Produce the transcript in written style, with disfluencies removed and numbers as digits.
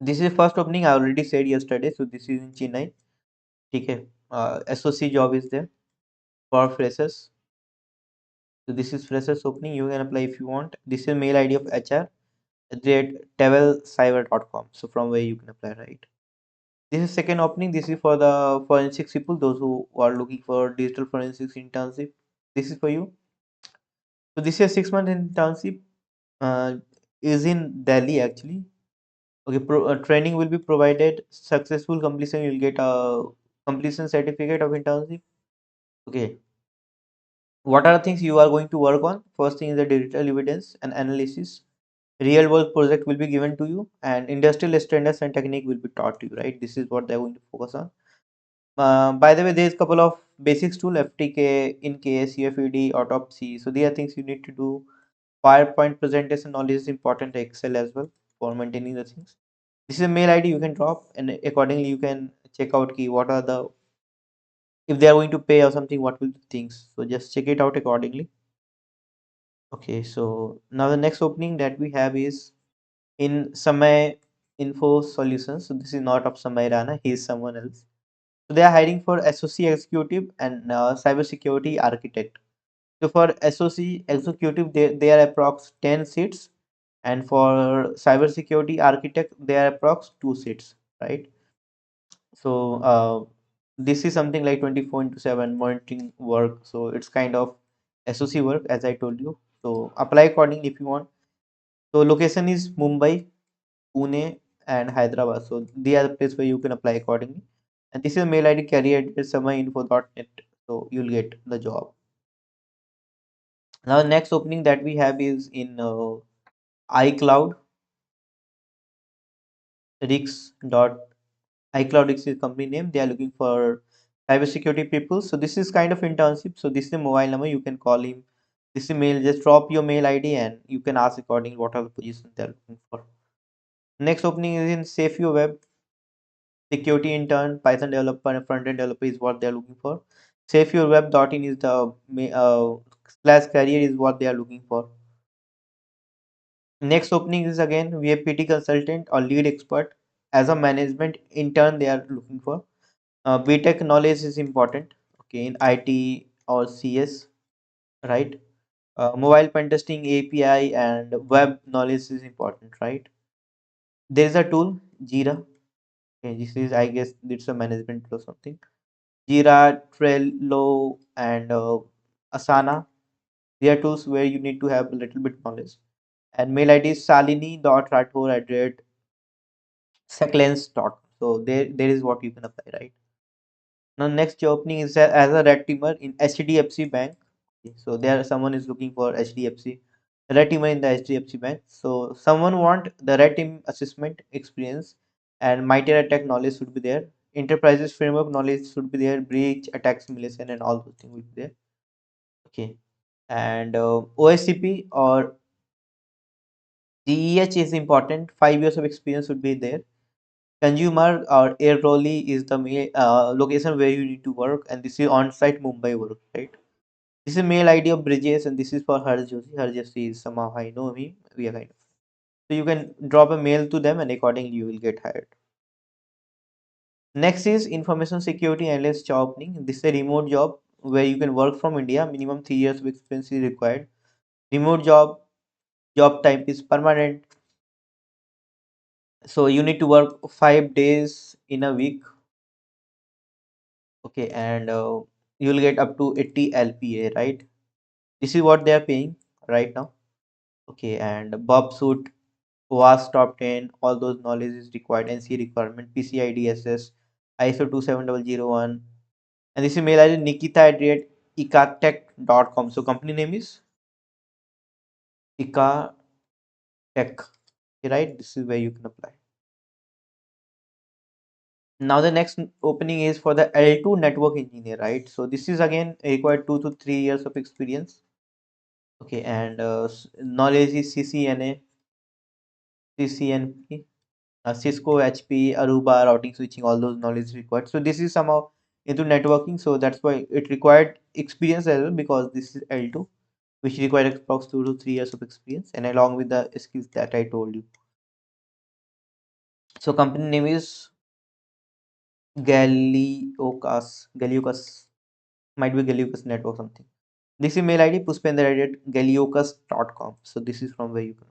This is first opening. I already said yesterday. So this is in Chennai. Okay. SOC job is there for freshers. So this is freshers opening. You can apply if you want. This is mail ID of HR at tavelcyber.com. So from where you can apply, right? This is second opening. This is for the forensics people, those who are looking for digital forensics internship. This is for you. So this is 6 month internship. Uh, is in Delhi actually. Okay, training will be provided. Successful completion, you'll get a completion certificate of internship. Okay, what are the things you are going to work on? First thing is the digital evidence and analysis. Real world project will be given to you, and industrial standards and technique will be taught to you. Right, this is what they're going to focus on. By the way, there's a couple of basics tool FTK, InCase, UFED, autopsy. So these are things you need to do. PowerPoint presentation knowledge is important. Excel as well for maintaining the things. This is a mail ID you can drop, and accordingly you can check out key what are the, if they are going to pay or something, what will the things. So just check it out accordingly. Okay, so now the next opening that we have is in Samay Info Solutions. So this is not of Samay Rana, he is someone else. So they are hiring for associate executive and cybersecurity architect. So for associate executive, they are approx 10 seats, and for cybersecurity architect, they are approx 2 seats, right? So this is something like 24 into 7 monitoring work. So it's kind of SOC work, as I told you. So apply accordingly if you want. So location is Mumbai, Pune, and Hyderabad. So they are the place where you can apply accordingly. And this is mail ID career at samainfo.net. So you'll get the job. Now the next opening that we have is in iCloud Rix dot iCloud is company name. They are looking for cybersecurity people. So this is kind of internship. So this is a mobile number. You can call him. This is mail. Just drop your mail ID and you can ask accordingly what are the positions they are looking for. Next opening is in Safe Your Web. Security intern, Python developer, and front end developer is what they are looking for. SafeYourWeb.in is the slash career is what they are looking for. Next opening is again VAPT consultant or lead expert. As a management intern, they are looking for. BTech knowledge is important. Okay, in IT or CS, right? Mobile pen testing, API, and web knowledge is important, right? There is a tool, Jira. Okay, this is, I guess, it's a management or something. Jira, Trello, and Asana. They are tools where you need to have a little bit knowledge. And mail ID is salini.rathore@seclens.com. So there is what you can apply, right? Now next job opening is as a red teamer in HDFC Bank. Okay, so there someone is looking for HDFC red teamer in the HDFC Bank. So someone want the red team assessment experience and MITRE attack knowledge should be there. Enterprises framework knowledge should be there. Breach, attack simulation, and all those things will be there. Okay, and OSCP or GEH is important. 5 years of experience should be there. Consumer or Air Roli is the location where you need to work, and this is on-site Mumbai work, right? This is mail ID of Bridges, and this is for Harjosi. Harjosi is somehow I know him. We are kind of, so you can drop a mail to them, and accordingly you will get hired. Next is information security analyst job opening. This is a remote job where you can work from India. Minimum 3 years of experience is required. Remote job. Job type is permanent. So you need to work 5 days in a week. Okay, and you'll get up to 80 LPA, right? This is what they are paying right now. Okay, and Bob suit was top 10, all those knowledge is required, NC requirement, PCI DSS, ISO 27001, and this email ID nikita@ikatech.com. So company name is Ikatech, right? This is where you can apply. Now the next opening is for the L2 network engineer, right? So this is again required 2 to 3 years of experience. Okay, and knowledge is CCNA, CCNP, Cisco, HP, Aruba, routing, switching, all those knowledge required. So this is somehow into networking, so that's why it required experience as well, because this is L2, which required approx 2 to 3 years of experience, and along with the skills that I told you. So company name is Galiocas, might be Galiocas Network something. This email ID pushpender@galiocas.com. So this is from where you can.